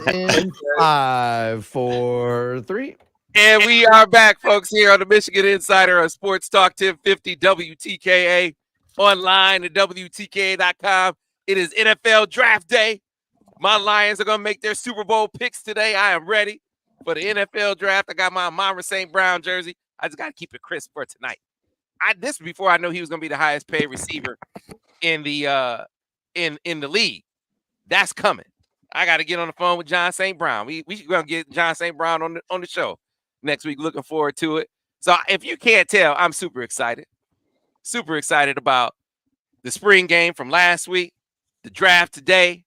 In 5, 4, 3. And we are back, folks, here on the Michigan Insider on Sports Talk 1050 WTKA, online at WTKA.com. It is NFL Draft Day. My Lions are going to make their Super Bowl picks today. I am ready for the NFL Draft. I got my Amon St. Brown jersey. I just got to keep it crisp for tonight. This before I know he was going to be the highest paid receiver in the in the league. That's coming. I got to get on the phone with John St. Brown. We going to get John St. Brown on the show next week. Looking forward to it. So if you can't tell, I'm super excited. Super excited about the spring game from last week, the draft today,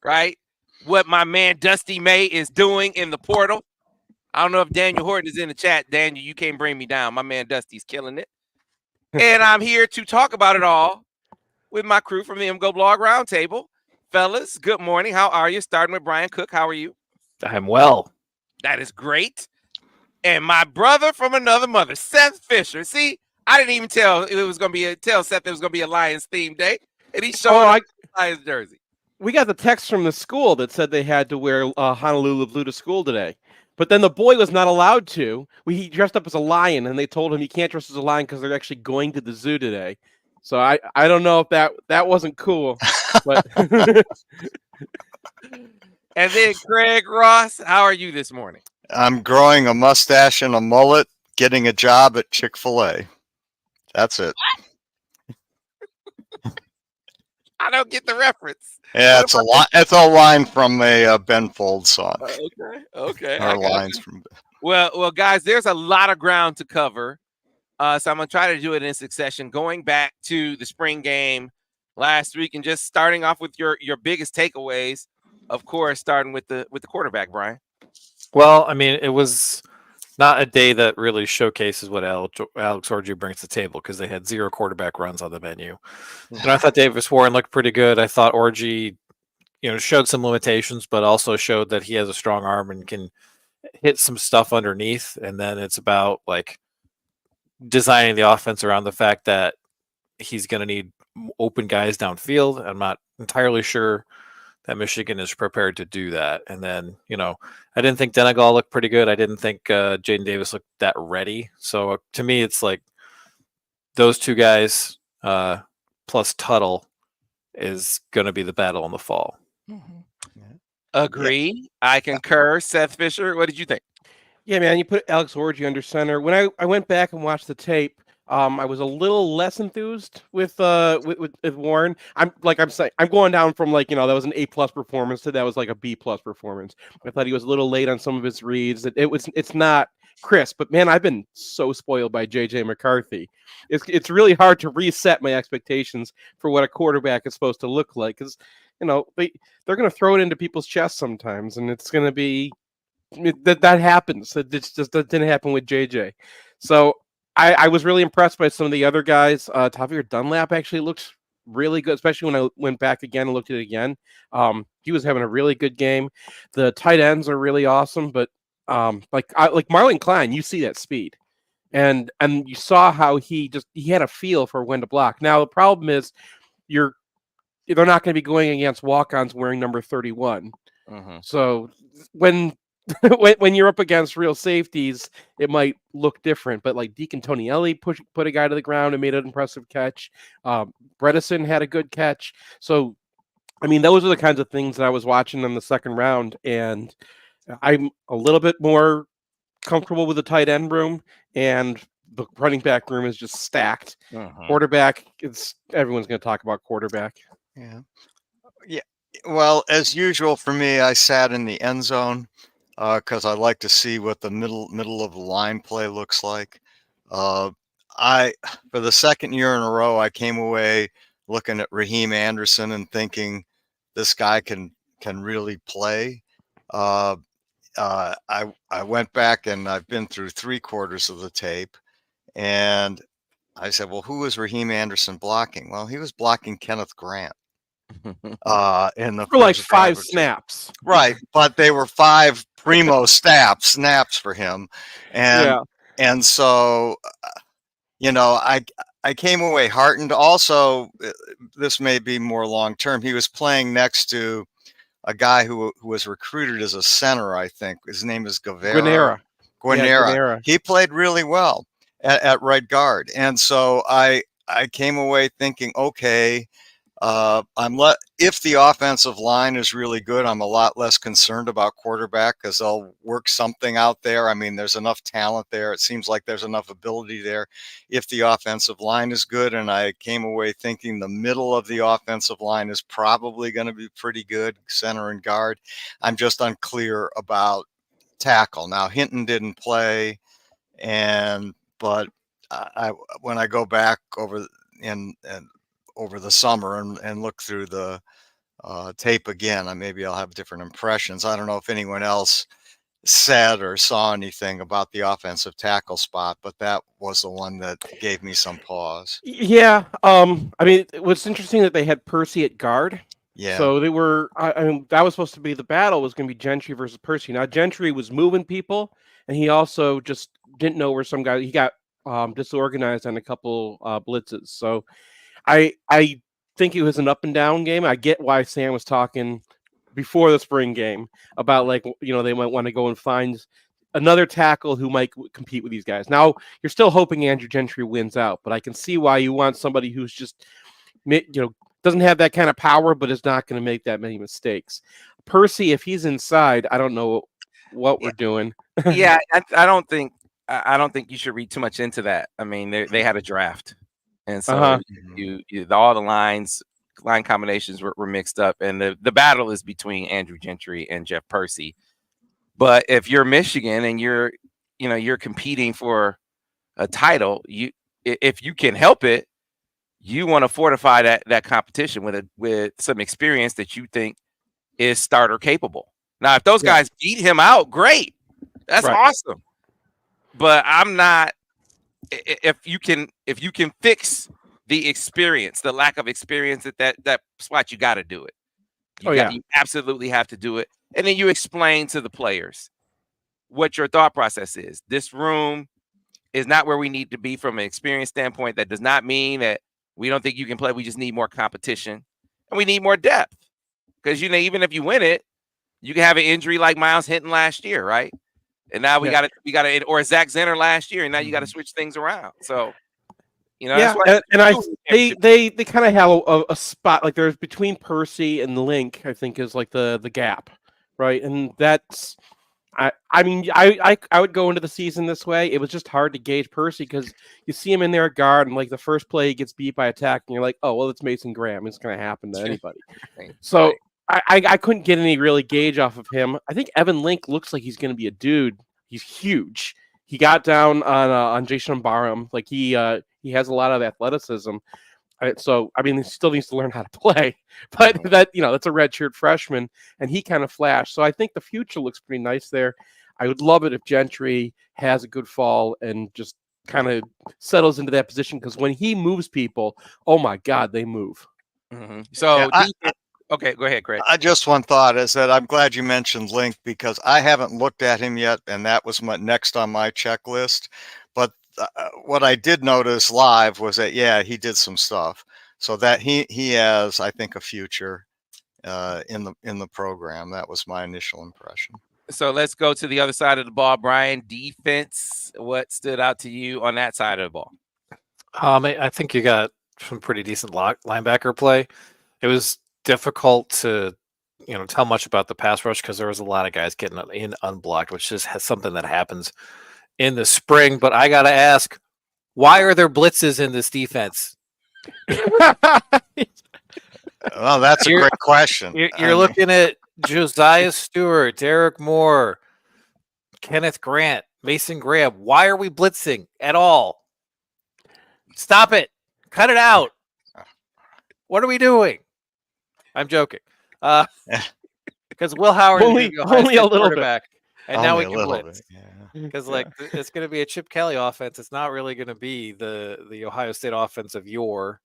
right? What my man Dusty May is doing in the portal. I don't know if Daniel Horton is in the chat. Daniel, you can't bring me down. My man Dusty's killing it. And I'm here to talk about it all with my crew from the MGoBlog Roundtable. Fellas, good morning. How are you? Starting with Brian Cook. How are you? I'm well. That is great. And my brother from another mother, Seth Fisher. See, I didn't even tell Seth it was going to be a Lions themed day, and he showed up a Lions jersey. We got the text from the school that said they had to wear Honolulu blue to school today, but then the boy was not allowed to. He dressed up as a lion, and they told him he can't dress as a lion because they're actually going to the zoo today. So I don't know if that wasn't cool, but. And then Craig Ross, how are you this morning? I'm growing a mustache and a mullet, getting a job at Chick-fil-A. That's it. I don't get the reference. Yeah, it's a line from a Ben Folds song. Okay. Or lines from. Well, guys, there's a lot of ground to cover, so I'm gonna try to do it in succession. Going back to the spring game last week, and just starting off with your biggest takeaways. Of course, starting with the quarterback, Brian. Well, I mean, it was not a day that really showcases what Alex Orji brings to the table because they had 0 quarterback runs on the menu. And I thought Davis Warren looked pretty good. I thought Orji, showed some limitations, but also showed that he has a strong arm and can hit some stuff underneath. And then it's about designing the offense around the fact that he's going to need open guys downfield. I'm not entirely sure that Michigan is prepared to do that. And then, I didn't think Denegal looked pretty good. I didn't think Jaden Davis looked that ready. So to me, it's like those two guys plus Tuttle is going to be the battle in the fall. Mm-hmm. Agree. I concur. Seth Fisher, what did you think? Yeah, man, you put Alex Orji under center. When I went back and watched the tape, I was a little less enthused with Warren. I'm going down from that was an A+ performance to that was like a B+ performance. I thought he was a little late on some of his reads. It's not crisp, but man, I've been so spoiled by JJ McCarthy. It's really hard to reset my expectations for what a quarterback is supposed to look like because they're going to throw it into people's chests sometimes, and it's going to be that happens. That didn't happen with JJ. So. I was really impressed by some of the other guys. Tavier Dunlap actually looks really good, especially when I went back again and looked at it again. He was having a really good game. The tight ends are really awesome, but like Marlon Klein, you see that speed, and you saw how he had a feel for when to block. Now the problem is they're not going to be going against walk-ons wearing number 31. Mm-hmm. So when you're up against real safeties, it might look different. But like Deacon Tonielli put a guy to the ground and made an impressive catch. Bredesen had a good catch. So, I mean, those are the kinds of things that I was watching in the second round. And I'm a little bit more comfortable with the tight end room. And the running back room is just stacked. Uh-huh. Quarterback, everyone's going to talk about quarterback. Yeah. Well, as usual for me, I sat in the end zone. Because I like to see what the middle of the line play looks like. For the second year in a row, I came away looking at Raheem Anderson and thinking this guy can really play. I went back and I've been through 3/4 of the tape, and I said, well, who was Raheem Anderson blocking? Well, he was blocking Kenneth Grant. In the for like 5 snaps, right? But they were 5 primo snaps for him, and so I came away heartened. Also, this may be more long term. He was playing next to a guy who was recruited as a center. I think his name is Guinera. Guinera. He played really well at right guard, and so I came away thinking, okay, if the offensive line is really good, I'm a lot less concerned about quarterback because they'll work something out there. I mean, there's enough talent there. It seems like there's enough ability there. If the offensive line is good, and I came away thinking the middle of the offensive line is probably going to be pretty good, center and guard. I'm just unclear about tackle. Now, Hinton didn't play, but when I go back over over the summer and look through the tape again, maybe I'll have different impressions. I don't know if anyone else said or saw anything about the offensive tackle spot, but that was the one that gave me some pause. Yeah. I mean, it was interesting that they had Percy at guard. Yeah. So they were. I mean, that was supposed to be the battle. Was going to be Gentry versus Percy. Now Gentry was moving people, and he also just didn't know where some guy. He got disorganized on a couple blitzes. So I think it was an up and down game. I get why Sam was talking before the spring game about, like, they might want to go and find another tackle who might compete with these guys. Now you're still hoping Andrew Gentry wins out, but I can see why you want somebody who's just, doesn't have that kind of power, but is not going to make that many mistakes. Percy, if he's inside, I don't know what we're doing. Yeah, I don't think you should read too much into that. I mean, they had a draft, and so all the line combinations were mixed up, and the battle is between Andrew Gentry and Jeff Percy. But if you're Michigan and you're competing for a title, if you can help it, you want to fortify that competition with some experience that you think is starter capable. Now, if those guys beat him out, great. That's awesome. But I'm not. If you can fix the experience, the lack of experience at that spot, you got to do it. You absolutely have to do it. And then you explain to the players what your thought process is. This room is not where we need to be from an experience standpoint. That does not mean that we don't think you can play. We just need more competition, and we need more depth. Because even if you win it, you can have an injury like Miles Hinton last year, right? And now we got to, or Zach Zenner last year, and now you got to switch things around. So, that's why they kind of have a spot, like, there's between Percy and Link, I think, is like the gap, right? And that's. I mean, I would go into the season this way. It was just hard to gauge Percy because you see him in there at guard, and like the first play he gets beat by attack, and you're like, oh well, it's Mason Graham. It's going to happen to anybody. So I couldn't get any really gauge off of him. I think Evan Link looks like he's going to be a dude. He's huge. He got down on Jason Barham. Like he has a lot of athleticism. So, I mean, he still needs to learn how to play, but that's a redshirt freshman, and he kind of flashed. So I think the future looks pretty nice there. I would love it if Gentry has a good fall and just kind of settles into that position, because when he moves people, oh my God, they move. Mm-hmm. So, okay, go ahead, Craig. Just one thought is that I'm glad you mentioned Link, because I haven't looked at him yet, and that was next on my checklist. But what I did notice live was that he did some stuff, so that he has, I think, a future in the program. That was my initial impression. So let's go to the other side of the ball, Brian. Defense. What stood out to you on that side of the ball? I think you got some pretty decent linebacker play. It was difficult to tell much about the pass rush because there was a lot of guys getting in unblocked, which just has something that happens in the spring. But I gotta ask, why are there blitzes in this defense? Well, that's a great question. You're looking at Josiah Stewart, Derek Moore, Kenneth Grant, Mason Graham. Why are we blitzing at all? Stop it. Cut it out. What are we doing? I'm joking. Because Will Howard only a little bit. And now we can blitz. Because it's going to be a Chip Kelly offense. It's not really going to be the Ohio State offense of yore,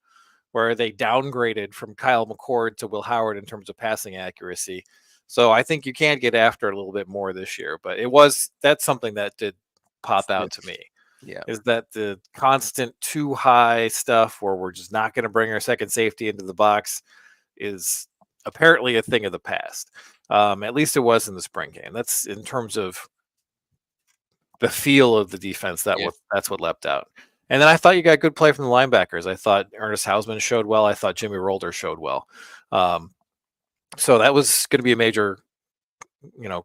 where they downgraded from Kyle McCord to Will Howard in terms of passing accuracy. So I think you can get after it a little bit more this year. But that's something that did pop out to me. Yeah, is that the constant too high stuff where we're just not going to bring our second safety into the box is apparently a thing of the past. At least it was in the spring game. That's in terms of the feel of the defense. That's what leapt out. And then I thought you got good play from the linebackers. I thought Ernest Hausman showed well. I thought Jimmy Rolder showed well. So that was going to be a major,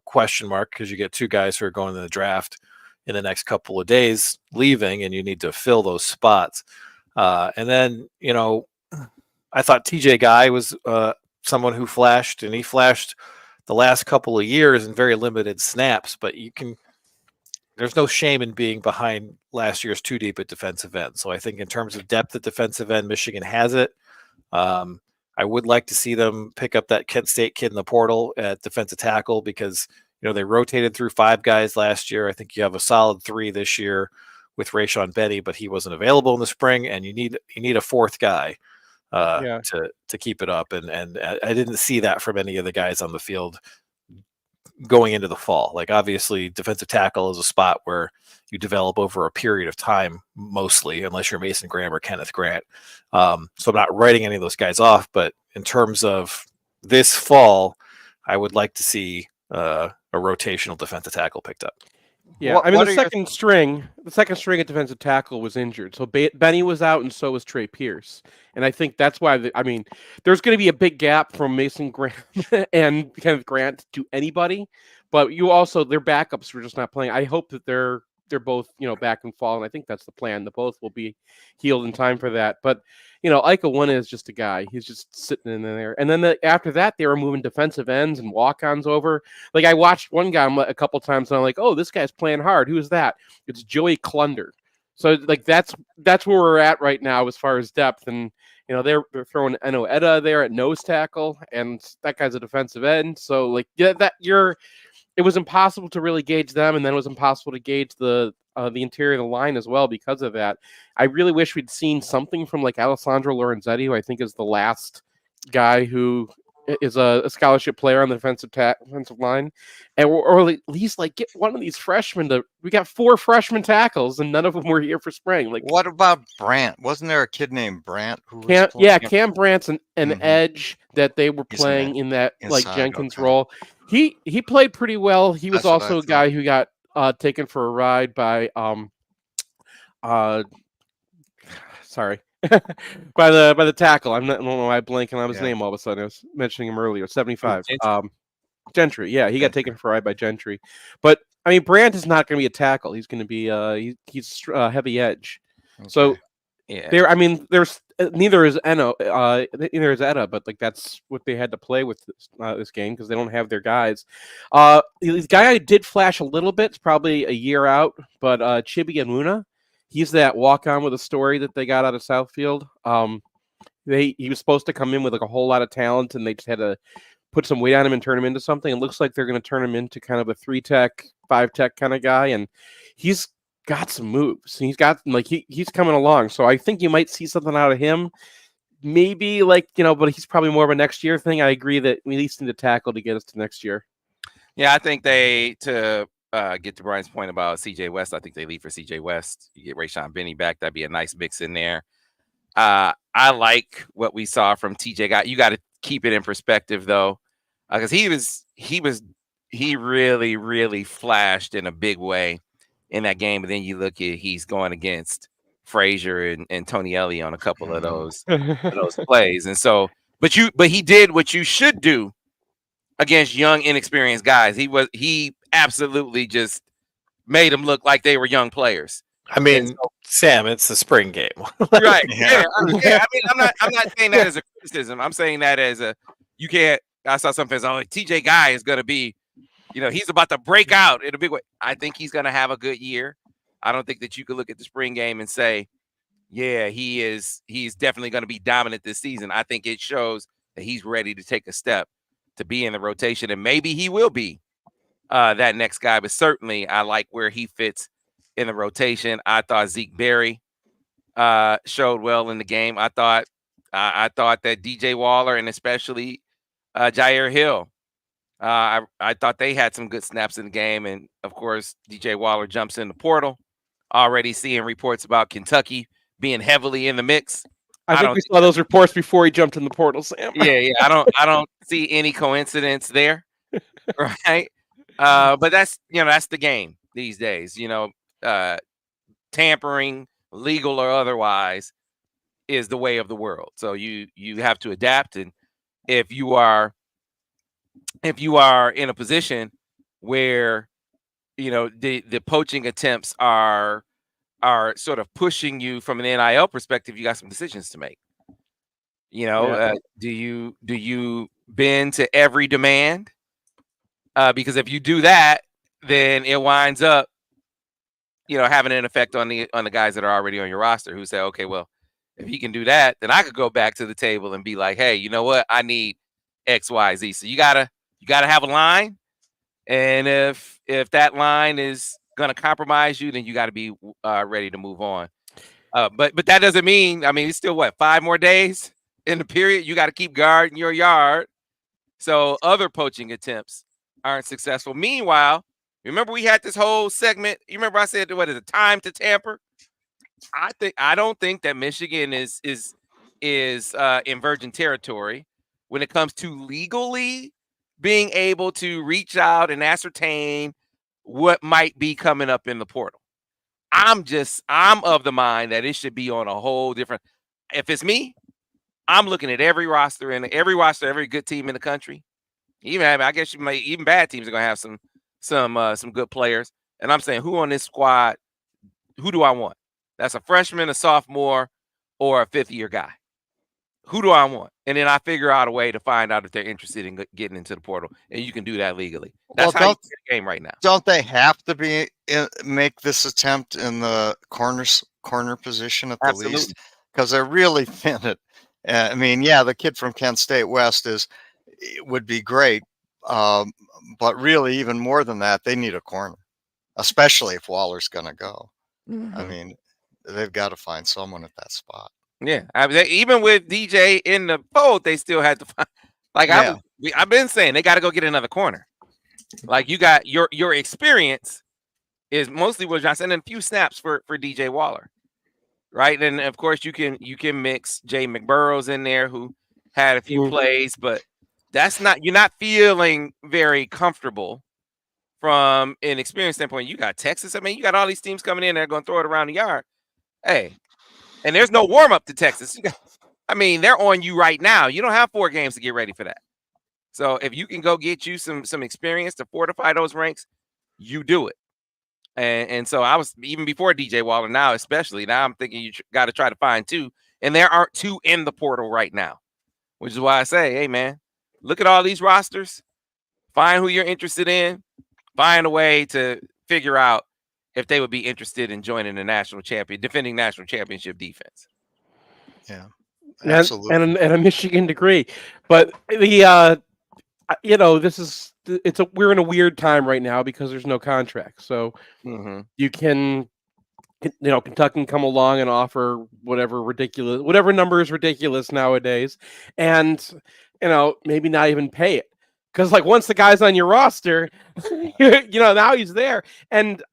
question mark, because you get two guys who are going to the draft in the next couple of days leaving, and you need to fill those spots. And then, I thought TJ Guy was someone who flashed, and he flashed the last couple of years in very limited snaps, but there's no shame in being behind last year's too deep at defensive end. So I think in terms of depth at defensive end, Michigan has it. I would like to see them pick up that Kent State kid in the portal at defensive tackle, because, they rotated through 5 guys last year. I think you have a solid 3 this year with Rayshon Benny, but he wasn't available in the spring, and you need a 4th guy to keep it up. And I didn't see that from any of the guys on the field going into the fall. Like, obviously defensive tackle is a spot where you develop over a period of time, mostly, unless you're Mason Graham or Kenneth Grant. So I'm not writing any of those guys off, but in terms of this fall, I would like to see a rotational defensive tackle picked up. Yeah, the second string at defensive tackle was injured. So Benny was out, and so was Trey Pierce. And I think that's why, there's going to be a big gap from Mason Graham and Kenneth Grant to anybody. But their backups were just not playing. I hope that they're both, back in fall, and I think that's the plan. The both will be healed in time for that. But, Ika one is just a guy. He's just sitting in there. And then after that, they were moving defensive ends and walk-ons over. Like, I watched one guy a couple times, and I'm like, oh, this guy's playing hard. Who is that? It's Joey Klunder. So, like, that's where we're at right now as far as depth. And, they're throwing Eno Etta there at nose tackle, and that guy's a defensive end. So, like, it was impossible to really gauge them, and then it was impossible to gauge the interior of the line as well because of that. I really wish we'd seen something from, like, Alessandro Lorenzetti, who I think is the last guy who is a scholarship player on the defensive line, or at least, like, get one of these freshmen to. We got 4 freshman tackles, and none of them were here for spring. Like, what about Brandt? Wasn't there a kid named Brandt who Cam Brandt's an edge that they were playing in that inside, like Jenkins role. He played pretty well. He was also a guy who got taken for a ride by by the tackle. I don't know why I'm blanking on his name all of a sudden. I was mentioning him earlier. 75. Gentry. Yeah, he got taken for a ride by Gentry. But Brandt is not going to be a tackle. He's going to be he's a heavy edge. Okay. So there's neither is Etta, but like that's what they had to play with this game because they don't have their guys. This guy did flash a little bit. It's probably a year out, but Chibi Anwuna, he's that walk-on with a story that they got out of Southfield. He was supposed to come in with like a whole lot of talent, and they just had to put some weight on him and turn him into something. It looks like they're going to turn him into kind of a 3-tech, 5-tech kind of guy, and he's got some moves. He's got he's coming along, so I think you might see something out of him. Maybe but he's probably more of a next year thing. I agree that we at least need to tackle to get us to next year. Yeah, I think to get to Brian's point about CJ West, I think they leave for CJ West. You get Rayshon Benny back, that'd be a nice mix in there. I like what we saw from TJ Guy. You got to keep it in perspective though, because he really, really flashed in a big way in that game. But then you look at he's going against Frazier and Tony Elliott on a couple of those plays, and so but he did what you should do against young, inexperienced guys. He absolutely just made them look like they were young players. I mean, Sam, it's the spring game. Right. Yeah. I mean, I'm not saying that as a criticism. I'm saying that as you can't. I saw some fans like TJ Guy is going to be, he's about to break out in a big way. I think he's going to have a good year. I don't think that you could look at the spring game and say, yeah, he's definitely going to be dominant this season. I think it shows that he's ready to take a step to be in the rotation, and maybe he will be that next guy. But certainly, I like where he fits in the rotation. I thought Zeke Berry showed well in the game. I thought that DJ Waller and especially Jair Hill, I thought they had some good snaps in the game. And of course, DJ Waller jumps in the portal. Already seeing reports about Kentucky being heavily in the mix I think we saw those reports before he jumped in the portal, Sam. Yeah. I don't see any coincidence there, right? But that's the game these days. Tampering, legal or otherwise, is the way of the world. So you have to adapt, and if you are in a position where the poaching attempts are sort of pushing you from an NIL perspective, you got some decisions to make. Do you bend to every demand? Because if you do that, then it winds up having an effect on the guys that are already on your roster who say, okay, well, if he can do that, then I could go back to the table and be like, hey, you know what? I need X, Y, Z. So you gotta have a line, and if that line is gonna compromise you, then you got to be ready to move on. But that doesn't mean. I mean, it's still 5 more days in the period. You got to keep guarding your yard, so other poaching attempts aren't successful. Meanwhile, remember we had this whole segment. You remember I said, what is it? Time to tamper. I don't think that Michigan is in virgin territory when it comes to legally being able to reach out and ascertain what might be coming up in the portal. I'm of the mind that it should be on a whole different. If it's me, I'm looking at every roster, every good team in the country. I guess even bad teams are gonna have some good players. And I'm saying, who on this squad? Who do I want? That's a freshman, a sophomore, or a 5th-year guy. Who do I want? And then I figure out a way to find out if they're interested in getting into the portal, and you can do that legally. That's how you play the game right now. Don't they have to make this attempt in the corner position at the least? Because they're really thin it. I mean, yeah, the kid from Kent State West would be great, but really, even more than that, they need a corner, especially if Waller's going to go. Mm-hmm. I mean, they've got to find someone at that spot. Yeah, even with DJ in the fold, they still had to find. I've been saying they got to go get another corner. Like, you got your experience is mostly what Johnson, and a few snaps for DJ Waller, right? And of course you can mix Jay McBurrows in there, who had a few plays, but you're not feeling very comfortable from an experience standpoint. You got Texas. I mean, you got all these teams coming in that are going to throw it around the yard. Hey, and there's no warm up to Texas. They're on you right now. You don't have 4 games to get ready for that. So if you can go get you some experience to fortify those ranks, you do it. And so I was, even before DJ Waller, now especially, now I'm thinking you got to try to find 2. And there aren't 2 in the portal right now, which is why I say, hey, man, look at all these rosters, find who you're interested in, find a way to figure out if they would be interested in joining the defending national championship defense. Yeah, absolutely. And a Michigan degree. But we're in a weird time right now because there's no contract. So you can, Kentucky can come along and offer whatever number is ridiculous nowadays, and maybe not even pay it. Because once the guy's on your roster, now he's there. And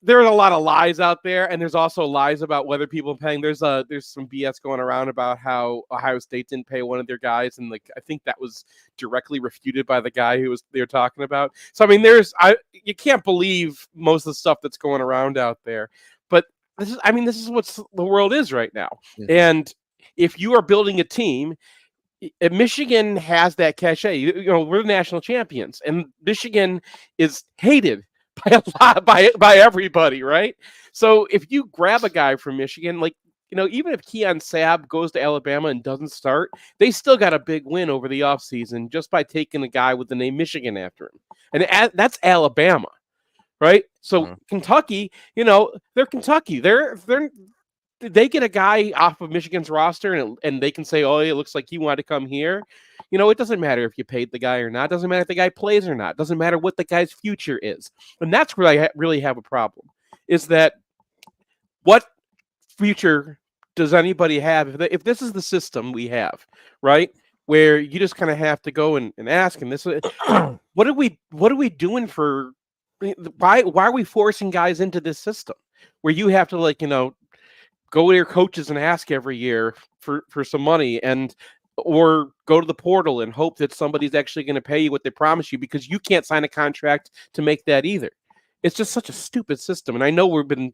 there's a lot of lies out there, and there's also lies about whether people are paying. There's some BS going around about how Ohio State didn't pay one of their guys, and I think that was directly refuted by the guy they were talking about. So you can't believe most of the stuff that's going around out there. But this is what the world is right now. Mm-hmm. And if you are building a team, Michigan has that cachet. We're the national champions, and Michigan is hated by everybody, right? So if you grab a guy from Michigan, even if Keon Sabb goes to Alabama and doesn't start, they still got a big win over the offseason just by taking a guy with the name Michigan after him, and that's Alabama, right? So Kentucky, they're Kentucky. They get a guy off of Michigan's roster and they can say, oh, it looks like he wanted to come here. It doesn't matter if you paid the guy or not. It doesn't matter if the guy plays or not. It doesn't matter what the guy's future is. And that's where I really have a problem, is that what future does anybody have? If this is the system we have, right, where you just kind of have to go and ask, and this, what are we doing for, why are we forcing guys into this system where you have to go to your coaches and ask every year for some money, or go to the portal and hope that somebody's actually going to pay you what they promise you, because you can't sign a contract to make that either. It's just such a stupid system. And I know we've been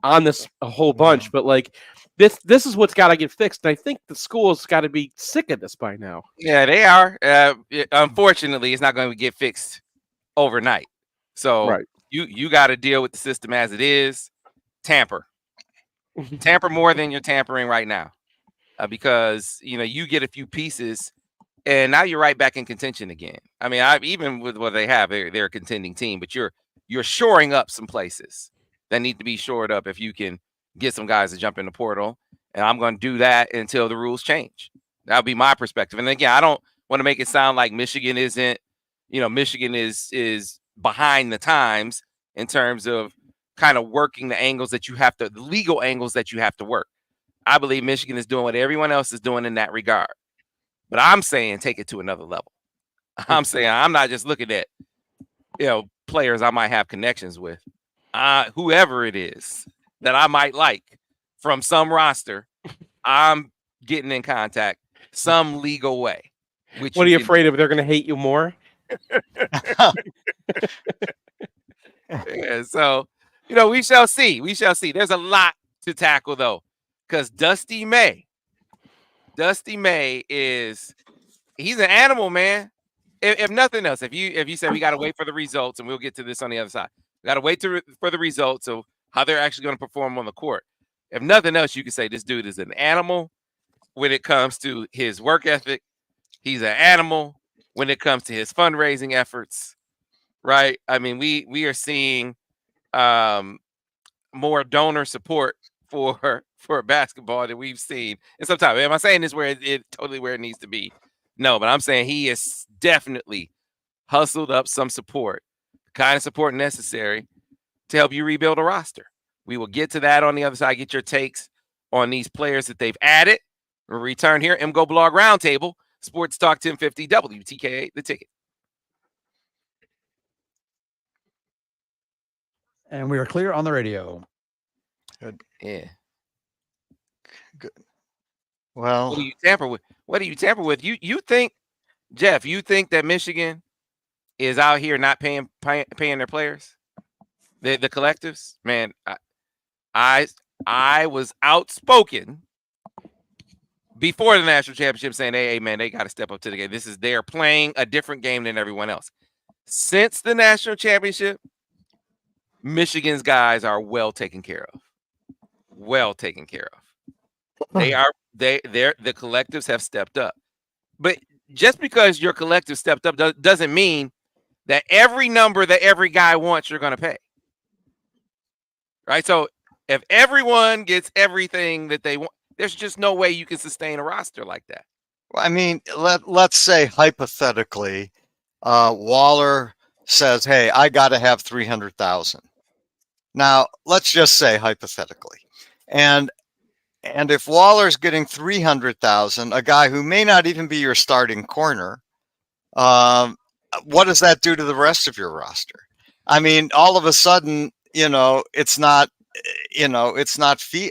on this a whole bunch, but like this is what's got to get fixed. And I think the school's got to be sick of this by now. Yeah, they are. Unfortunately, it's not going to get fixed overnight. So Right. you got to deal with the system as it is. Tamper more than you're tampering right now, because you get a few pieces, and now you're right back in contention again. I mean, even with what they have, they're a contending team, but you're shoring up some places that need to be shored up if you can get some guys to jump in the portal. And I'm going to do that until the rules change. That'll be my perspective. And again, I don't want to make it sound like Michigan isn't, Michigan is behind the times in terms of kind of working the legal angles that you have to work. I believe Michigan is doing what everyone else is doing in that regard. But I'm saying take it to another level. I'm saying I'm not just looking at, players I might have connections with. Whoever it is that I might like from some roster, I'm getting in contact some legal way. What are you afraid of? They're going to hate you more? Yeah, so, we shall see. We shall see. There's a lot to tackle, though, because Dusty May he's an animal, man. If nothing else, if you say we got to wait for the results, and we'll get to this on the other side, we got to wait for the results of how they're actually going to perform on the court. If nothing else, you can say this dude is an animal when it comes to his work ethic. He's an animal when it comes to his fundraising efforts, right? I mean, we are seeing more donor support for basketball than we've seen. And sometimes, am I saying this where it totally where it needs to be? No, but I'm saying he is definitely hustled up some support, the kind of support necessary to help you rebuild a roster. We will get to that on the other side. Get your takes on these players that they've added. We'll return here. MGoBlog Roundtable, Sports Talk 1050 WTKA, The Ticket. And we are clear on the radio. Good. Yeah. Good. Well, What do you tamper with? You think, Jeff, you think that Michigan is out here not paying their players? The collectives? Man, I was outspoken before the national championship saying, hey, man, they got to step up to the game. They're playing a different game than everyone else. Since the national championship, Michigan's guys are well taken care of. Well taken care of. The collectives have stepped up. But just because your collective stepped up doesn't mean that every number that every guy wants, you're going to pay. Right? So if everyone gets everything that they want, there's just no way you can sustain a roster like that. Well, I mean, let's say hypothetically, Waller says, "Hey, I got to have 300,000." Now, let's just say hypothetically, and if Waller's getting 300,000, a guy who may not even be your starting corner, what does that do to the rest of your roster? I mean, all of a sudden, it's not,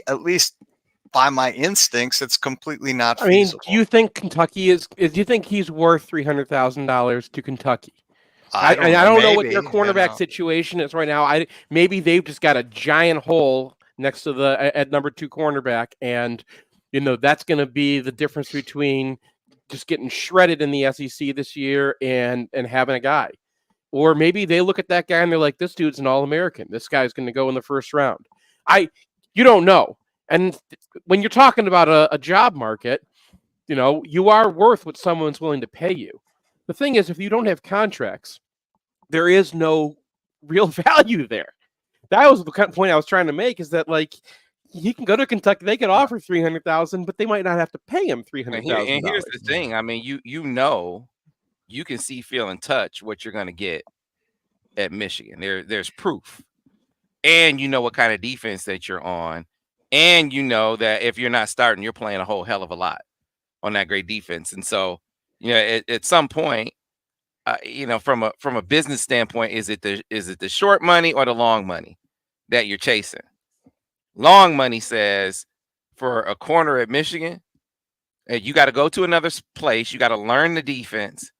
at least by my instincts, it's completely not feasible. Do you think Kentucky do you think he's worth $300,000 to Kentucky? I don't know what their cornerback situation is right now. Maybe they've just got a giant hole next to at number 2 cornerback, and that's going to be the difference between just getting shredded in the SEC this year and having a guy. Or maybe they look at that guy and they're like, this dude's an All-American. This guy's going to go in the first round. You don't know. And when you're talking about a job market, you are worth what someone's willing to pay you. The thing is, if you don't have contracts, there is no real value there. That was the kind of point I was trying to make, is that, like, he can go to Kentucky, they could offer 300,000, but they might not have to pay him 300,000. And here's the thing. I mean, you can see, feel, and touch what you're going to get at Michigan. There's proof. And you know what kind of defense that you're on. And you know that if you're not starting, you're playing a whole hell of a lot on that great defense. And so, at some point, from a business standpoint, is it the short money or the long money that you're chasing? Long money says, for a corner at Michigan, and you got to go to another place. You got to learn the defense.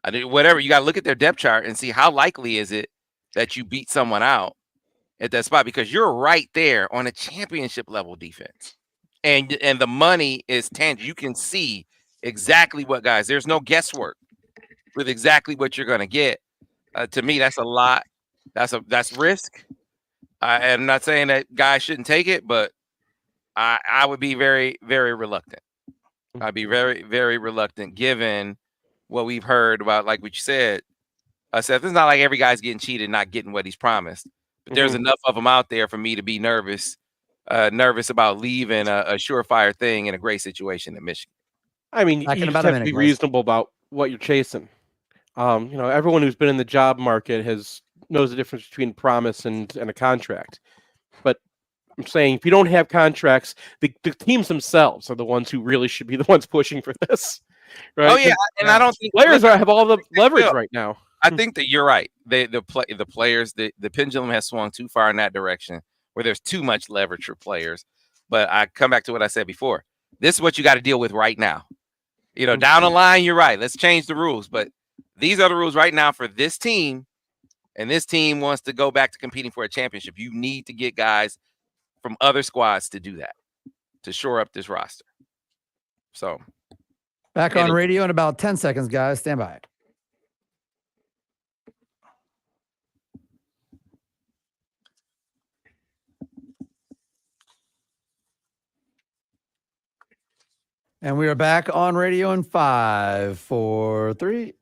Whatever. You got to look at their depth chart and see how likely is it that you beat someone out at that spot, because you're right there on a championship level defense, and the money is tangible. You can see exactly what guys. There's no guesswork with exactly what you're going to get. To me, that's a lot. That's risk. I'm not saying that guys shouldn't take it, but I would be very, very reluctant. I'd be very, very reluctant given what we've heard about, like what you said, Seth. It's not like every guy's getting cheated, not getting what he's promised. But there's enough of them out there for me to be nervous about leaving a surefire thing in a great situation in Michigan. I mean, Back in you about just a have to minute, be guys. reasonable about what you're chasing. Everyone who's been in the job market knows the difference between promise and a contract. But I'm saying if you don't have contracts, the teams themselves are the ones who really should be the ones pushing for this. Right? Oh yeah, and I don't think Players have all the leverage right now. I think that you're right. The players, the pendulum has swung too far in that direction where there's too much leverage for players. But I come back to what I said before. This is what you got to deal with right now. Down the line, you're right. Let's change the rules. But these are the rules right now for this team. And this team wants to go back to competing for a championship. You need to get guys from other squads to do that, to shore up this roster. So Back on radio in about 10 seconds, guys. Stand by. And we are back on radio in 5, 4, 3.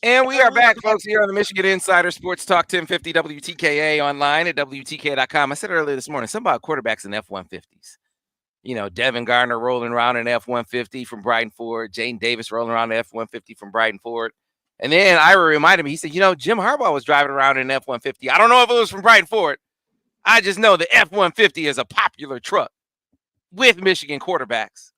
And we are back, folks, here on the Michigan Insider Sports Talk 1050 WTKA online at WTKA.com. I said earlier this morning, something about quarterbacks in F-150s. Devin Gardner rolling around in F-150 from Brighton Ford, Jane Davis rolling around in F-150 from Brighton Ford. And then Ira reminded me, he said, Jim Harbaugh was driving around in an F-150. I don't know if it was from Brighton Ford. I just know the F-150 is a popular truck with Michigan quarterbacks.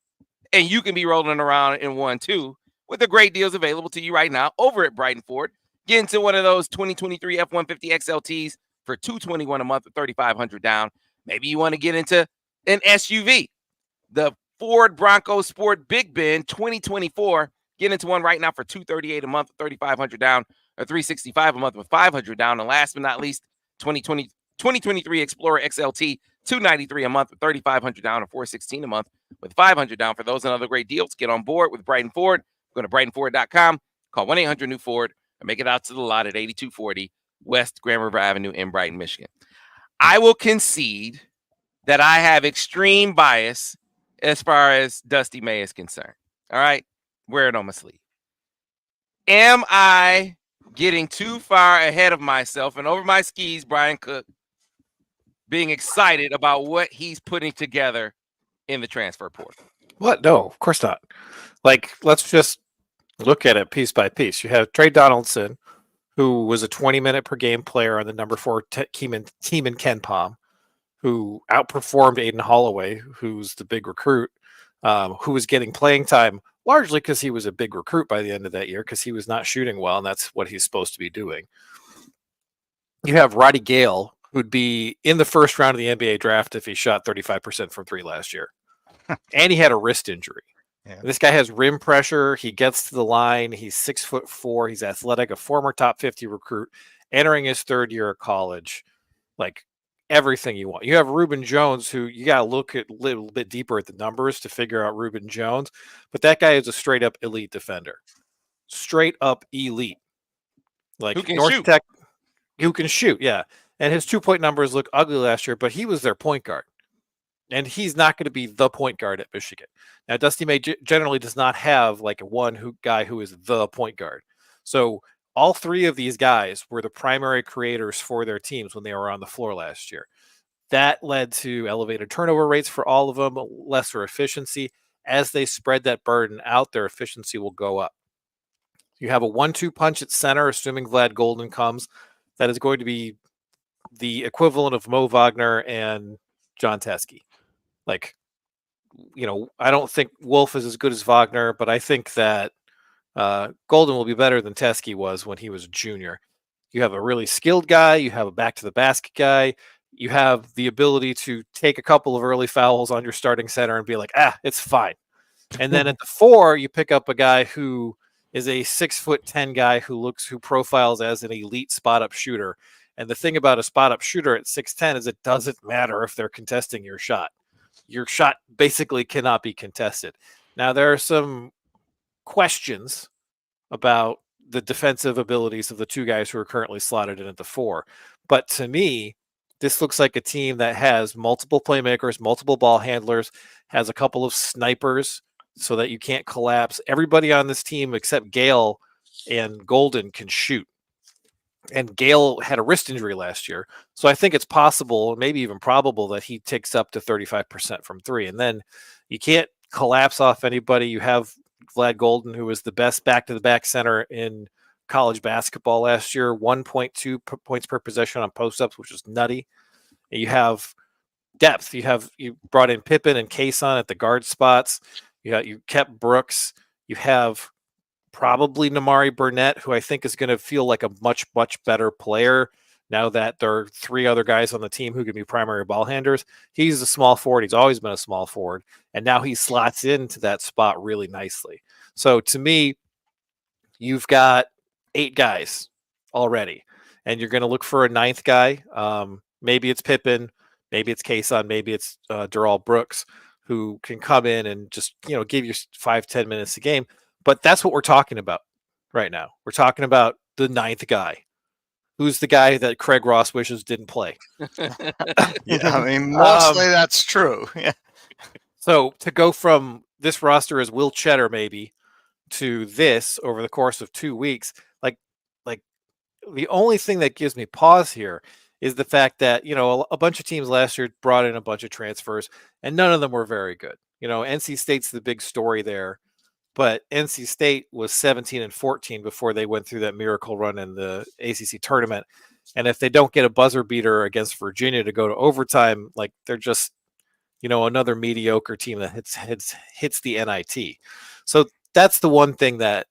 And you can be rolling around in one, too, with the great deals available to you right now over at Brighton Ford. Get into one of those 2023 F-150 XLTs for $221 a month or $3,500 down. Maybe you want to get into an SUV. The Ford Bronco Sport Big Bend 2024. Get into one right now for $238 a month, $3,500 down, or $365 a month with $500 down. And last but not least, 2023 Explorer XLT, $293 a month with $3,500 down, or $416 a month with $500 down. For those and other great deals, get on board with Brighton Ford. Go to BrightonFord.com, call 1-800-NEW-FORD, and make it out to the lot at 8240 West Grand River Avenue in Brighton, Michigan. I will concede that I have extreme bias as far as Dusty May is concerned. All right? Wear it on my sleeve. Am I getting too far ahead of myself and over my skis, Brian Cook, being excited about what he's putting together in the transfer portal? What? No, of course not. Let's just look at it piece by piece. You have Trey Donaldson, who was a 20-minute per game player on the number 4 team in Ken Palm, who outperformed Aiden Holloway, who's the big recruit, who was getting playing time largely because he was a big recruit by the end of that year because he was not shooting well, and that's what he's supposed to be doing. You have Roddy Gale, who'd be in the first round of the NBA draft if he shot 35% from 3 last year. And he had a wrist injury. Yeah. This guy has rim pressure. He gets to the line. He's 6'4". He's athletic, a former top 50 recruit, entering his 3rd year of college. Everything you want. You have Reuben Jones, who you got to look at a little bit deeper at the numbers to figure out Reuben Jones. But that guy is a straight up elite defender. Straight up elite. Who can North shoot. Tech, who can shoot, yeah. And his 2-point numbers look ugly last year, but he was their point guard. And he's not going to be the point guard at Michigan. Now, Dusty May generally does not have a guy who is the point guard. So all 3 of these guys were the primary creators for their teams when they were on the floor last year. That led to elevated turnover rates for all of them, lesser efficiency. As they spread that burden out, their efficiency will go up. You have a 1-2 punch at center, assuming Vlad Golden comes. That is going to be the equivalent of Mo Wagner and John Teskey. I don't think Wolf is as good as Wagner, but I think that Golden will be better than Teskey was when he was a junior. You have a really skilled guy. You have a back-to-the-basket guy. you have the ability to take a couple of early fouls on your starting center and be like, it's fine. And then at the 4, you pick up a guy who is a 6'10" guy who profiles as an elite spot up shooter. And the thing about a spot up shooter at 6'10" is it doesn't matter if they're contesting your shot. Your shot basically cannot be contested. Now, there are some questions about the defensive abilities of the 2 guys who are currently slotted in at the 4. But to me, this looks like a team that has multiple playmakers, multiple ball handlers, has a couple of snipers so that you can't collapse. Everybody on this team except Gale and Golden can shoot. And Gale had a wrist injury last year. So I think it's possible, maybe even probable, that he takes up to 35% from 3. And then you can't collapse off anybody. You have Vlad Golden, who was the best back-to-the-back center in college basketball last year, 1.2 points per possession on post-ups, which is nutty. And you have depth. You brought in Pippen and Kayson at the guard spots. You kept Brooks. You have probably Namari Burnett, who I think is going to feel like a much, much better player now that there are 3 other guys on the team who can be primary ball handlers. He's a small forward. He's always been a small forward. And now he slots into that spot really nicely. So to me, you've got 8 guys already, and you're going to look for a 9th guy. Maybe it's Pippen, maybe it's Kayson, maybe it's Durrell Brooks, who can come in and just, give you 5-10 minutes a game. But that's what we're talking about right now. We're talking about the 9th guy. Who's the guy that Craig Ross wishes didn't play? Yeah, I mean, mostly that's true. Yeah. So to go from this roster as Will Cheddar maybe to this over the course of 2 weeks, like the only thing that gives me pause here is the fact that, a bunch of teams last year brought in a bunch of transfers and none of them were very good. NC State's the big story there. But NC State was 17-14 before they went through that miracle run in the ACC tournament. And if they don't get a buzzer beater against Virginia to go to overtime, like they're just, another mediocre team that hits the NIT. So that's the one thing that,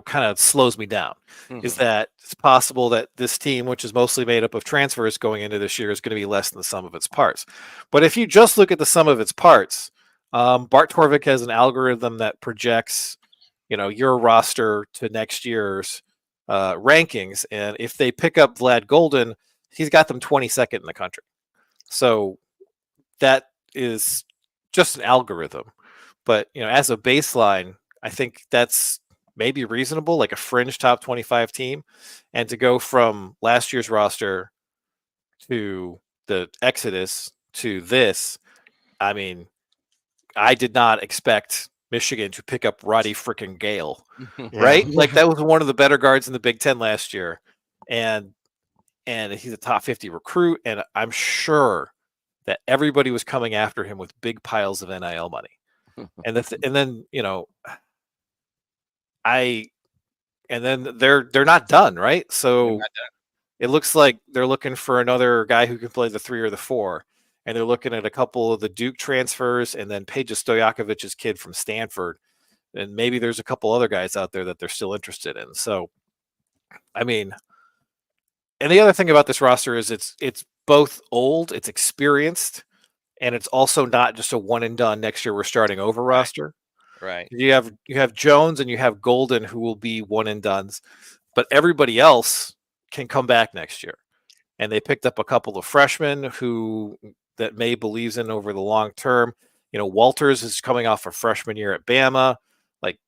kind of slows me down, is that it's possible that this team, which is mostly made up of transfers going into this year, is going to be less than the sum of its parts. But if you just look at the sum of its parts, Bart Torvik has an algorithm that projects, your roster to next year's rankings. And if they pick up Vlad Golden, he's got them 22nd in the country. So that is just an algorithm. But, as a baseline, I think that's maybe reasonable, like a fringe top 25 team. And to go from last year's roster to the Exodus to this, I mean, I did not expect Michigan to pick up Roddy frickin' Gale, right? Like that was one of the better guards in the Big Ten last year. And he's a top 50 recruit. And I'm sure that everybody was coming after him with big piles of NIL money. And then they're not done, right? So it looks like they're looking for another guy who can play the 3 or the 4. And they're looking at a couple of the Duke transfers and then Peja Stojakovic's kid from Stanford. And maybe there's a couple other guys out there that they're still interested in. So, I mean, and the other thing about this roster is it's both old, it's experienced, and it's also not just a one and done next year we're starting over roster. Right. You have Jones and you have Golden who will be one and dones, but everybody else can come back next year. And they picked up a couple of freshmen that May believes in over the long term. Walters is coming off a freshman year at Bama. Like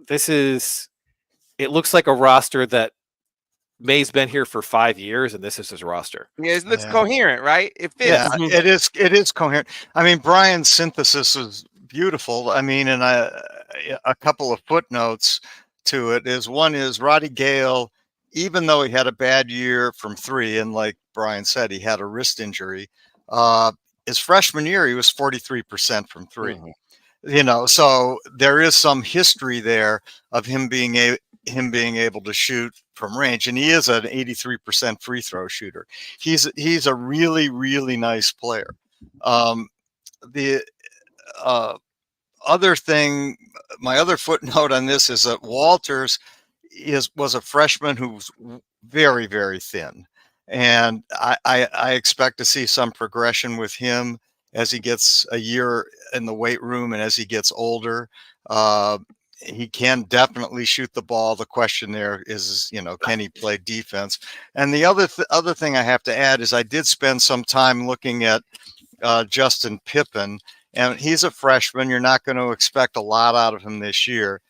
it looks like a roster that May's been here for 5 years, and this is his roster. Yeah, it looks coherent, right? It fits. Yeah, it is coherent. I mean, Brian's synthesis is beautiful. I mean, and a couple of footnotes to it is one is Roddy Gale, even though he had a bad year from 3, and like Brian said, he had a wrist injury. His freshman year, he was 43% from 3. Mm-hmm. So there is some history there of him being able to shoot from range, and he is an 83% free throw shooter. He's a really, really nice player. The other thing, my other footnote on this is that Walters was a freshman who was very, very thin. And I expect to see some progression with him as he gets a year in the weight room and as he gets older. He can definitely shoot the ball. The question there is, can he play defense? And the other thing I have to add is I did spend some time looking at Justin Pippen, and he's a freshman. You're not going to expect a lot out of him this year,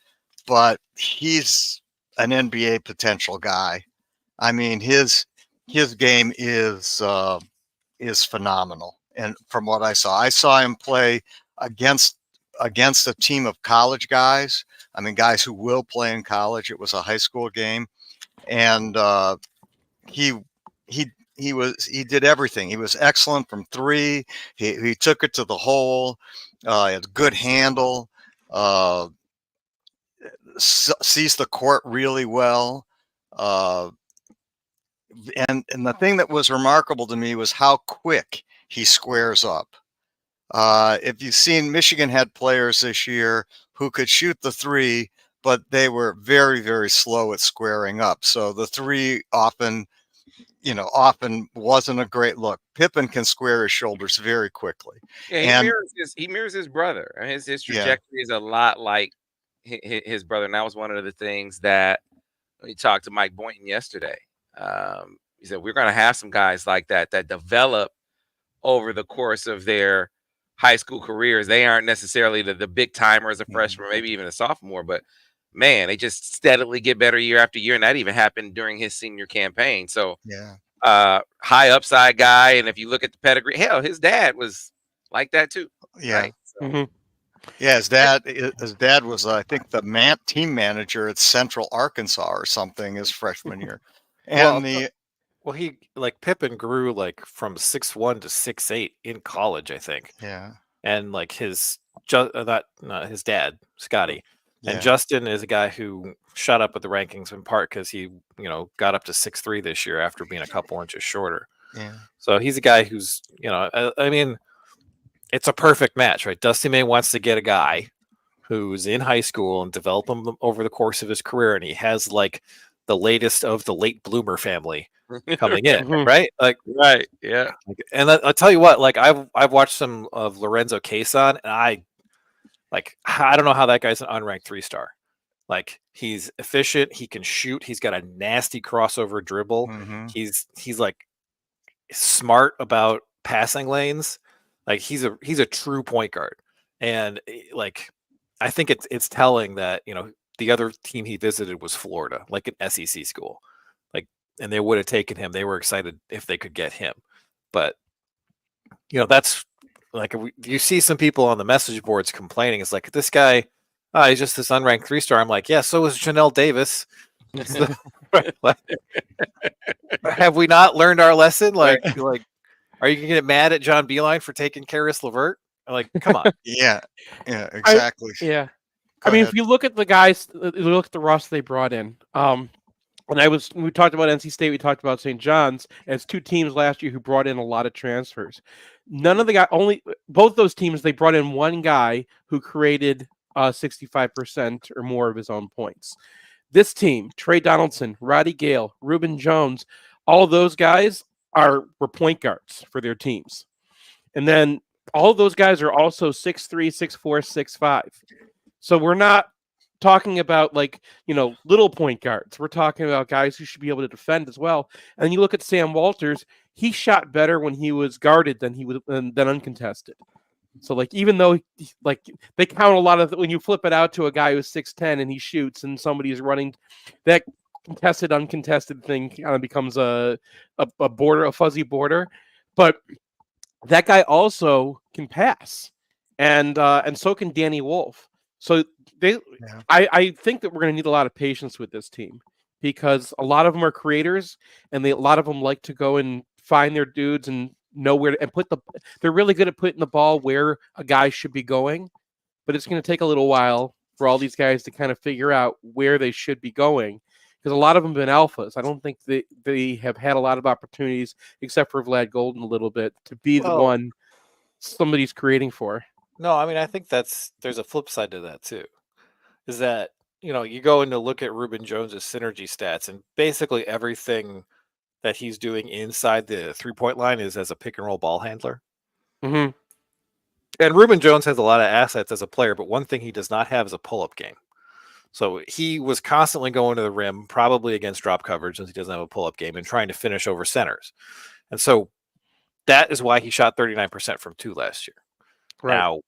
but he's an NBA potential guy. I mean, his game is phenomenal. And from what I saw him play against a team of college guys. I mean, guys who will play in college. It was a high school game, and he did everything. He was excellent from three. He took it to the hole. He had good handle. Sees the court really well. And the thing that was remarkable to me was how quick he squares up. If you've seen, Michigan had players this year who could shoot the three, but they were very, very slow at squaring up. So the three often wasn't a great look. Pippen can square his shoulders very quickly. Yeah, he mirrors his brother. His trajectory is a lot like his brother, and that was one of the things that we talked to Mike Boynton yesterday. He said we're going to have some guys like that develop over the course of their high school careers. They aren't necessarily the big timer as a freshman, maybe even a sophomore, but man, they just steadily get better year after year, and that even happened during his senior campaign. So high upside guy, and if you look at the pedigree, hell, his dad was like that too. Yeah. Right? So. Yeah, his dad was, I think, the team manager at Central Arkansas or something his freshman year. And he Pippen grew from 6'1" to 6'8" in college, I think. Yeah. And his dad, Scotty. Yeah. And Justin is a guy who shot up with the rankings in part because he, got up to 6'3" this year after being a couple inches shorter. Yeah. So he's a guy who's, I mean, it's a perfect match, right? Dusty May wants to get a guy who's in high school and develop him over the course of his career, and he has the latest of the late bloomer family coming in, right? Right, yeah. And I'll tell you what, I've watched some of Lorenzo Cason, and I don't know how that guy's an unranked 3-star. He's efficient, he can shoot, he's got a nasty crossover dribble. Mm-hmm. He's smart about passing lanes. He's a true point guard. And I think it's telling that, the other team he visited was Florida, an SEC school. And they would have taken him. They were excited if they could get him. But that's you see some people on the message boards complaining. It's this guy, he's just this unranked 3-star. I'm like, yeah, so is Janelle Davis. Have we not learned our lesson? Are you gonna get mad at John Beilein for taking Karis LeVert? Come on. Yeah, exactly. Go ahead. If you look at the guys, look at the roster they brought in. And we talked about NC State, we talked about St. John's as two teams last year who brought in a lot of transfers. Both those teams, they brought in one guy who created 65% or more of his own points. This team, Trey Donaldson, Roddy Gale, Reuben Jones, all of those guys were point guards for their teams. And then all of those guys are also 6'3", 6'4", 6'5". So we're not talking about little point guards. We're talking about guys who should be able to defend as well. And you look at Sam Walters, he shot better when he was guarded than uncontested. So even though they count a lot of when you flip it out to a guy who's 6'10" and he shoots and somebody's running, that contested uncontested thing kind of becomes a border, a fuzzy border. But that guy also can pass, and so can Danny Wolf. So I think that we're going to need a lot of patience with this team because a lot of them are creators, and a lot of them like to go and find their dudes and know where to, and they're really good at putting the ball where a guy should be going, but it's going to take a little while for all these guys to kind of figure out where they should be going because a lot of them have been alphas. I don't think they have had a lot of opportunities except for Vlad Golden a little bit to be the one somebody's creating for. No, I mean, I think there's a flip side to that too. Is that, you go in to look at Reuben Jones's synergy stats, and basically everything that he's doing inside the 3-point line is as a pick and roll ball handler. Mhm. And Reuben Jones has a lot of assets as a player, but one thing he does not have is a pull-up game. So he was constantly going to the rim, probably against drop coverage, since he doesn't have a pull-up game, and trying to finish over centers. And so that is why he shot 39% from 2 last year. Right. Now,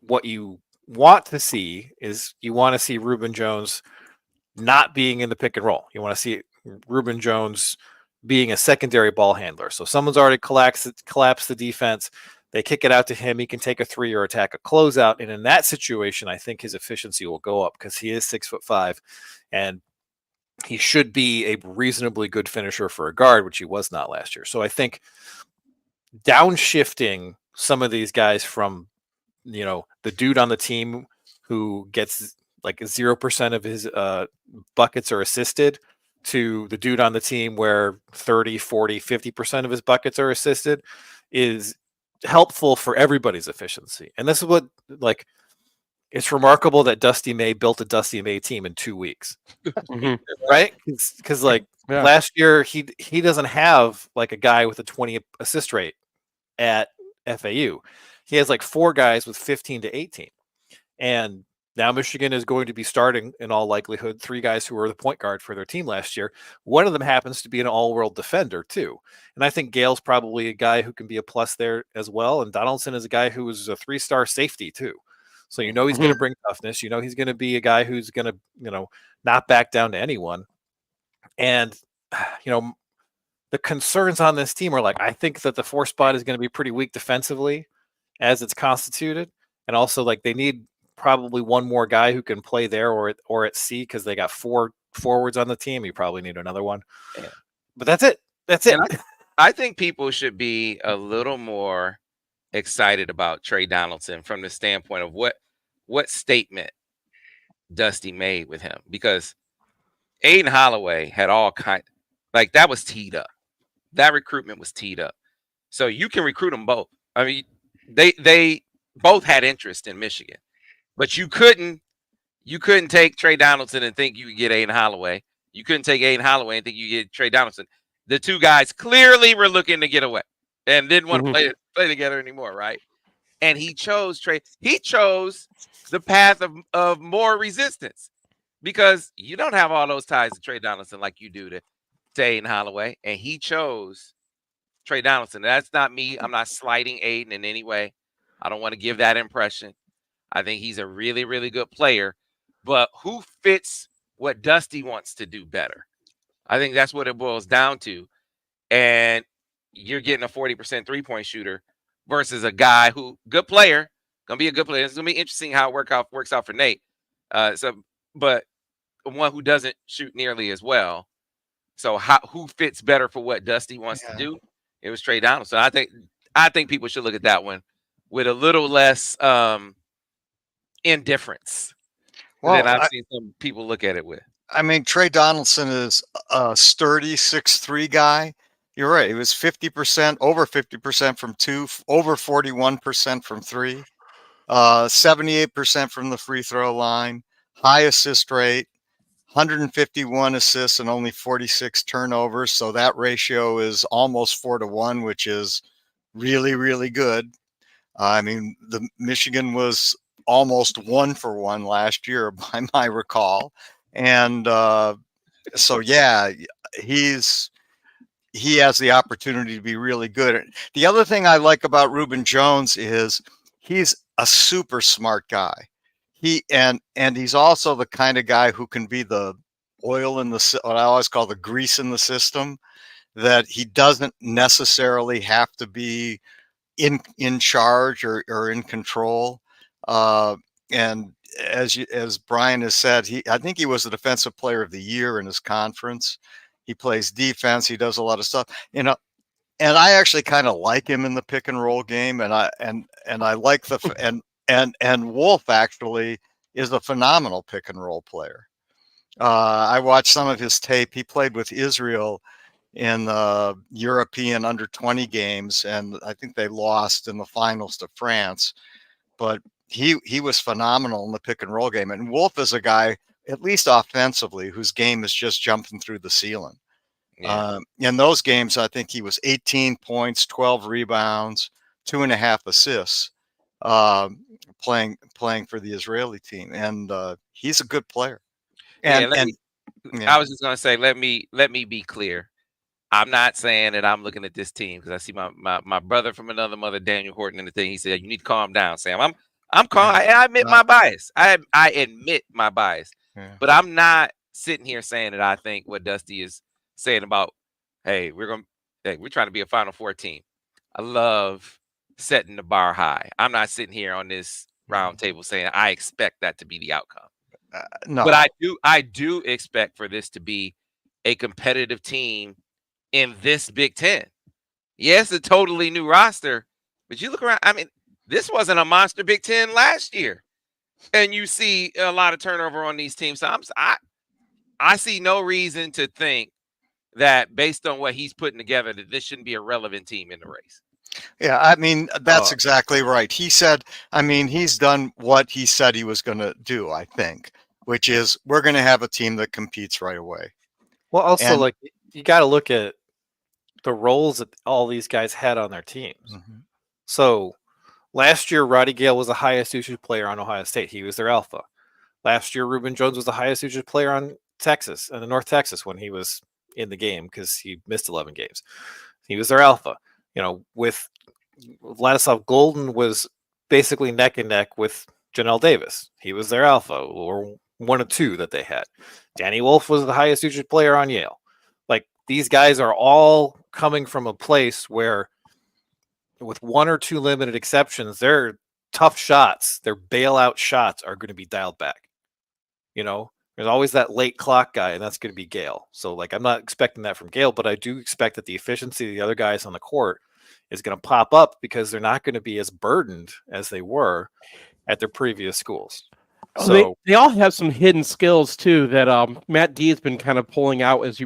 what you want to see is you want to see Reuben Jones not being in the pick and roll. You want to see Reuben Jones being a secondary ball handler. So someone's already collapsed the defense. They kick it out to him. He can take a 3 or attack a closeout. And in that situation, I think his efficiency will go up because he is 6'5", and he should be a reasonably good finisher for a guard, which he was not last year. So I think downshifting some of these guys from, the dude on the team who gets like 0% of his buckets are assisted to the dude on the team where 30, 40, 50% of his buckets are assisted is helpful for everybody's efficiency. And this is what, it's remarkable that Dusty May built a Dusty May team in 2 weeks, Mhm. right? Because Yeah. last year he doesn't have like a guy with a 20 assist rate at FAU. He has like 4 guys with 15 to 18. And now Michigan is going to be starting, in all likelihood, 3 guys who were the point guard for their team last year. One of them happens to be an all-world defender, too. And I think Gale's probably a guy who can be a plus there as well. And Donaldson is a guy who is a 3-star safety, too. So he's going to bring toughness. He's going to be a guy who's going to, not back down to anyone. And, the concerns on this team are I think that the 4 spot is going to be pretty weak defensively as it's constituted. And also they need probably one more guy who can play there or at C, because they got 4 forwards on the team. You probably need another one. Yeah. But that's it. That's it. And I think people should be a little more excited about Trey Donaldson from the standpoint of what statement Dusty made with him, because Aiden Holloway had all kind that was teed up. That recruitment was teed up. So you can recruit them both. I mean, they both had interest in Michigan, but you couldn't take Trey Donaldson and think you could get Aiden Holloway. You couldn't take Aiden Holloway and think you could get Trey Donaldson. The 2 guys clearly were looking to get away and didn't want to play together anymore, right? And he chose Trey. He chose the path of more resistance, because you don't have all those ties to Trey Donaldson like you do to Aiden Holloway, and he chose Trey Donaldson. That's not me. I'm not slighting Aiden in any way. I don't want to give that impression. I think he's a really, really good player, but who fits what Dusty wants to do better? I think that's what it boils down to. And you're getting a 40% 3-point shooter versus a guy who, good player, gonna be a good player. It's gonna be interesting how it works out for Nate. But one who doesn't shoot nearly as well. So who fits better for what Dusty wants to do? It was Trey Donaldson. I think people should look at that one with a little less indifference than I've seen some people look at it with. I mean, Trey Donaldson is a sturdy 6'3" guy. You're right. It was 50%, over 50% from 2, over 41% from 3, 78% from the free throw line, high assist rate, 151 assists and only 46 turnovers. So that ratio is almost 4-1, which is really, really good. I mean, the Michigan was almost 1-for-1 last year by my recall. And so, yeah, he has the opportunity to be really good. The other thing I like about Reuben Jones is he's a super smart guy. And he's also the kind of guy who can be the oil in the, what I always call the grease in the system, that he doesn't necessarily have to be in charge or in control. And as Brian has said, I think he was the defensive player of the year in his conference. He plays defense. He does a lot of stuff, and I actually kind of like him in the pick and roll game. And I like and Wolf actually is a phenomenal pick and roll player. I watched some of his tape. He played with Israel in the European under-20 games, and I think they lost in the finals to France. But he was phenomenal in the pick and roll game. And Wolf is a guy, at least offensively, whose game is just jumping through the ceiling. Yeah. In those games, I think he was 18 points, 12 rebounds, 2.5 assists, playing for the Israeli team, and he's a good player. Yeah, And I was just gonna say, let me be clear. I'm not saying that I'm looking at this team because I see my brother from another mother, Daniel Horton, in the thing. He said, "You need to calm down, Sam." I'm calm. I admit my bias. I admit my bias, but I'm not sitting here saying that I think what Dusty is saying about, hey, we're trying to be a Final Four team. I love setting the bar high. I'm not sitting here on this round table saying I expect that to be the outcome. no, But I do expect for this to be a competitive team in this Big Ten. Yes, a totally new roster, but you look around. I mean, this wasn't a monster Big Ten last year, and you see a lot of turnover on these teams. So I see no reason to think that based on what he's putting together, that this shouldn't be a relevant team in the race. yeah, I mean, that's exactly right. He said, I mean, he's done what he said he was going to do, I think, which is we're going to have a team that competes right away. Well, also, And- like, you got to look at the roles that all these guys had on their teams. So last year, Roddy Gale was the highest usage player on Ohio State. He was their alpha. Last year, Reuben Jones was the highest usage player on Texas, and North Texas, when he was in the game because he missed 11 games. He was their alpha. You know, with Vladislav Golden was basically neck and neck with Janelle Davis. He was their alpha, or one of two that they had. Danny Wolf was the highest usage player on Yale. Like, these guys are all coming from a place where, with one or two limited exceptions, their tough shots, their bailout shots are going to be dialed back. You know, there's always that late clock guy, and that's going to be Gale. So, like, I'm not expecting that from Gale, but I do expect that the efficiency of the other guys on the court is going to pop up because they're not going to be as burdened as they were at their previous schools. Oh, So they all have some hidden skills too that Matt D has been kind of pulling out as he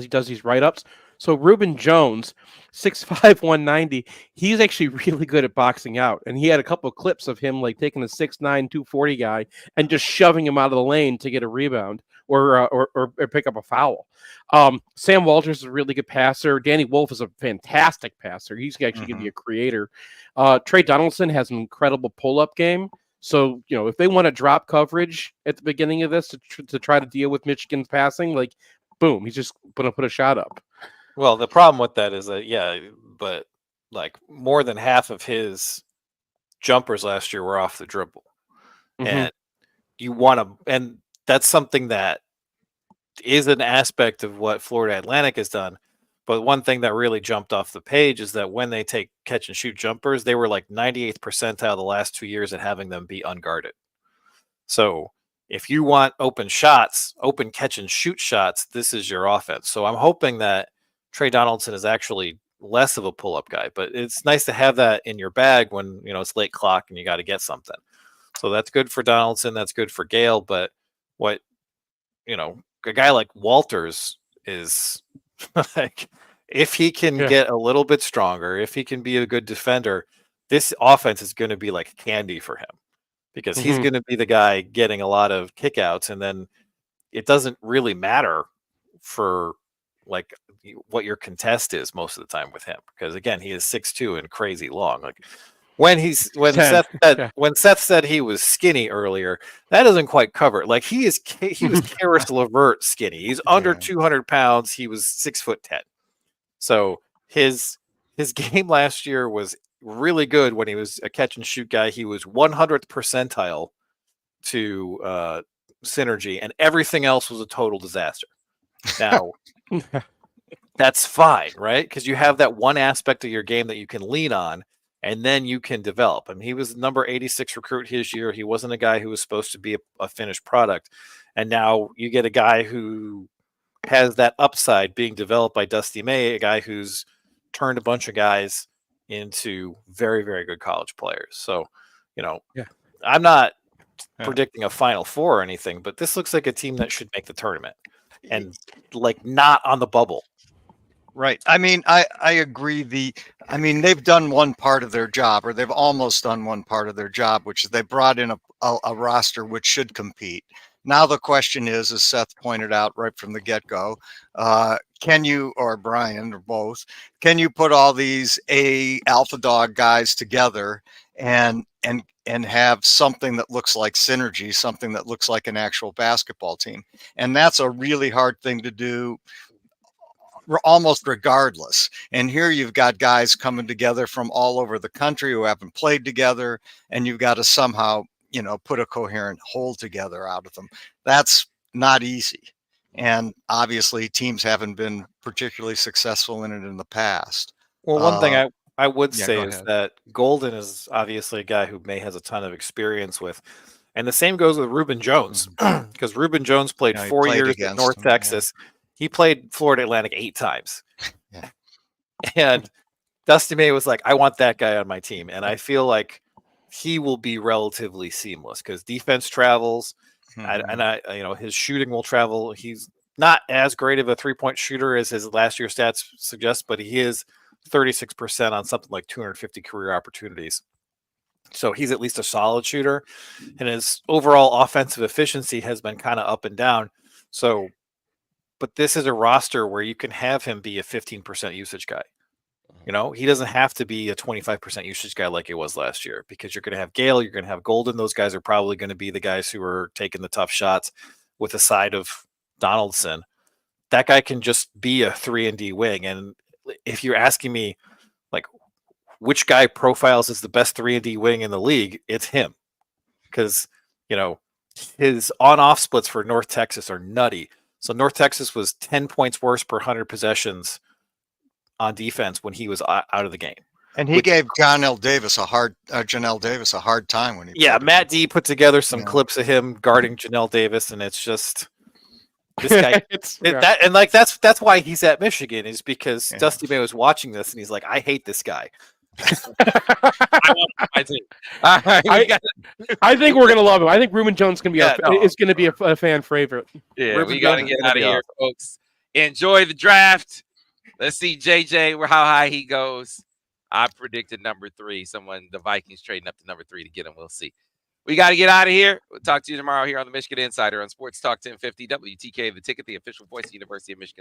does these write-ups. So Reuben Jones, 6'5", 190, he's actually really good at boxing out, and he had a couple of clips of him like taking a 6'9", 240 guy and just shoving him out of the lane to get a rebound or pick up a foul. Sam Walters is a really good passer. Danny Wolf is a fantastic passer. He's actually going to be a creator. Trey Donaldson has an incredible pull-up game. So, you know, if they want to drop coverage at the beginning of this to try to deal with Michigan's passing, like, boom, he's just going to put a shot up. well, the problem with that is that, yeah, but like more than half of his jumpers last year were off the dribble. And you want to, and that's something that is an aspect of what Florida Atlantic has done. But one thing that really jumped off the page is that when they take catch and shoot jumpers, they were like 98th percentile the last 2 years at having them be unguarded. So if you want open shots, open catch and shoot shots, this is your offense. So I'm hoping that Trey Donaldson is actually less of a pull-up guy, but it's nice to have that in your bag when, you know, it's late clock and you got to get something. So that's good for Donaldson. That's good for Gale. But what, you know, a guy like Walters is like, if he can get a little bit stronger, if he can be a good defender, this offense is going to be like candy for him because he's going to be the guy getting a lot of kickouts. And then it doesn't really matter for like what your contest is most of the time with him. Because again, he is 6'2" and crazy long. Like when Seth said he was skinny earlier, that doesn't quite cover it. Like he was Karis LeVert skinny. He's under 200 pounds. He was 6'10". So his game last year was really good when he was a catch and shoot guy. He was 100th percentile to synergy, and everything else was a total disaster. Now, that's fine, right? Because you have that one aspect of your game that you can lean on, and then you can develop. I mean, he was number 86 recruit his year. He wasn't a guy who was supposed to be a finished product. And now you get a guy who has that upside being developed by Dusty May, a guy who's turned a bunch of guys into very, very good college players. So, you know, I'm not predicting a Final Four or anything, but this looks like a team that should make the tournament and like not on the bubble. Right. I mean, I agree. They've done one part of their job, or they've almost done one part of their job, which is they brought in a roster which should compete. Now the question is, as Seth pointed out right from the get-go, can you, or Brian, or both, can you put all these alpha dog guys together and have something that looks like synergy, something that looks like an actual basketball team? And that's a really hard thing to do almost regardless. And here you've got guys coming together from all over the country who haven't played together, and you've got to somehow, put a coherent whole together out of them. That's not easy. And obviously teams haven't been particularly successful in it in the past. Well, one thing I would yeah, say go is ahead. that Golden is obviously a guy who May has a ton of experience with. And the same goes with Reuben Jones, because Reuben Jones played Yeah, he 4 played years at against North him, yeah. Texas. He played Florida Atlantic 8 times. Yeah. And Dusty May was like, I want that guy on my team. And I feel like he will be relatively seamless because defense travels, Mhm. his shooting will travel. He's not as great of a 3-point shooter as his last year stats suggest, but he is 36% on something like 250 career opportunities. So he's at least a solid shooter, and his overall offensive efficiency has been kind of up and down. So, but this is a roster where you can have him be a 15% usage guy. He doesn't have to be a 25% usage guy like it was last year, because you're going to have Gale, you're going to have Golden. Those guys are probably going to be the guys who are taking the tough shots with a side of Donaldson. That guy can just be a 3-and-D wing. And if you're asking me, like, which guy profiles as the best 3-and-D wing in the league, it's him. Because, his on-off splits for North Texas are nutty. So North Texas was 10 points worse per 100 possessions on defense when he was out of the game. And he gave Janelle Davis a hard time when he Yeah, played Matt D put together some Yeah. clips of him guarding Janelle Davis, and it's just this guy. Yeah. That's why he's at Michigan, is because Yeah. Dusty May was watching this and he's like, I hate this guy. I want my team. I think we're gonna love him. I think Reuben Jones can be Yeah, is going to be a fan favorite. Yeah, Reuben we got to Jones get is gonna out of be here, awesome. folks. Enjoy the draft. Let's see JJ how high he goes. I predicted number 3. The Vikings trading up to number 3 to get him. We'll see. We got to get out of here. We'll talk to you tomorrow here on the Michigan Insider on Sports Talk 1050 WTK, the Ticket, the official voice of the University of Michigan